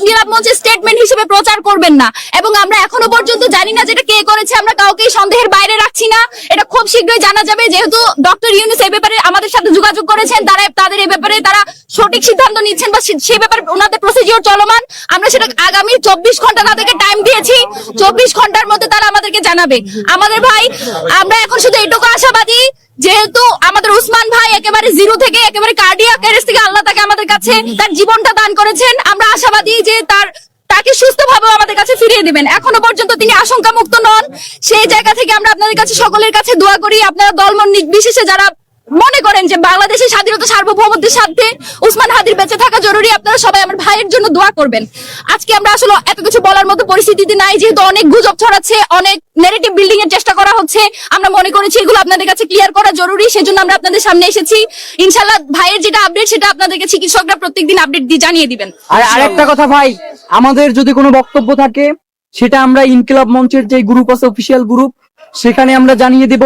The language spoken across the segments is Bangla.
ইনকিলাব মঞ্চের স্টেটমেন্ট হিসেবে প্রচার করবেন না। এবং আমরা এখনো পর্যন্ত জানি না যেটা কে করেছে, আমরা কাউকেই সন্দেহের বাইরে রাখছি না। এটা খুব শীঘ্রই জানা যাবে, যেহেতু ডক্টর ইউনূস এই ব্যাপারে আমাদের সাথে যোগাযোগ করেছেন, তাদের এই ব্যাপারে তারা সঠিক সিদ্ধান্ত নিচ্ছেন বা সেই ব্যাপারে ওনাদের প্রসিডিওর চলমান। আমরা সেটা আগামী 24 ঘন্টা তাদেরকে টাইম দিয়েছি, 24 ঘন্টার মধ্যে তারা আমাদেরকে জানাবে। আমাদের ভাই, আমরা এখন শুধু এইটুকু আশাবাদী, যেহেতু আমাদের উসমান ভাই একেবারে জিরো থেকে একেবারে কার্ডিয়াক অ্যারেস্ট থেকে আল্লাহ তাকে আমাদের কাছে তার জীবনটা দান করেছেন। আমরা আশাবাদী যে তাকে সুস্থভাবে আমাদের কাছে ফিরিয়ে দিবেন। এখনো পর্যন্ত তিনি আশঙ্কা মুক্ত নন। সেই জায়গা থেকে আমরা আপনাদের কাছে সকলের কাছে দোয়া করি, আপনারা দলমত নির্বিশেষে যারা মনে করেন যে বাংলাদেশের স্বাধীনতা সার্বভৌমত্বের সাথে উসমান হাদির বেঁচে থাকা জরুরি, আপনারা সবাই আমার ভাইয়ের জন্য দোয়া করবেন। আজকে আমরা আসলে এত কিছু বলার মতো পরিস্থিতিতে নাই, যেহেতু অনেক গুজব ছড়াচ্ছে, অনেক নেগেটিভ বিল্ডিং এর চেষ্টা করা হচ্ছে। আমরা মনে করেছি এগুলো আপনাদের কাছে ক্লিয়ার করা জরুরি, সেজন্য আমরা আপনাদের সামনে এসেছি। ইনশাআল্লাহ ভাইয়ের যেটা আপডেট সেটা আপনাদেরকে চিকিৎসকরা প্রত্যেকদিন আপডেট দিয়ে জানিয়ে দিবেন। আর আরেকটা কথা ভাই, আমাদের যদি কোনো বক্তব্য থাকে সেটা আমরা ইনকিলাব মঞ্চের যে গ্রুপ আছে, অফিসিয়াল গ্রুপ, সেখানে আমরা জানিয়ে দেব।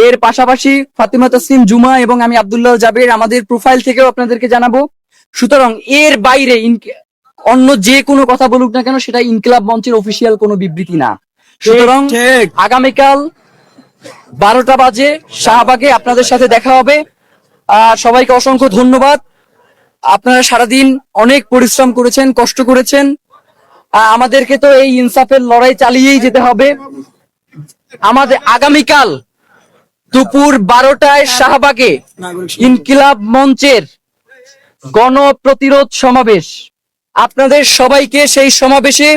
এর পাশাপাশি ফাতিমা তাসলিম জুমা এবং আমি আব্দুল্লাহ জাবের আমাদের প্রোফাইল থেকেও আপনাদেরকে জানাবো। সুতরাং এর বাইরে অন্য যে কোনো কথা বলুক না কেন, সেটা ইনকিলাব মঞ্চের অফিসিয়াল কোনো বিবৃতি না। সুতরাং আগামীকাল 12টা বাজে শাহবাগে আপনাদের সাথে দেখা হবে। সবাইকে অসংখ্য ধন্যবাদ। আপনারা সারাদিন অনেক পরিশ্রম করেছেন, কষ্ট করেছেন। আমাদেরকে তো এই ইনসাফের লড়াই চালিয়েই যেতে হবে। আমাদের আগামীকাল দুপুর 12টায় শাহবাগে ইনকিলাব মঞ্চের গণপ্রতিরোধ সমাবেশ। আপনাদের সবাইকে সেই সমাবেশে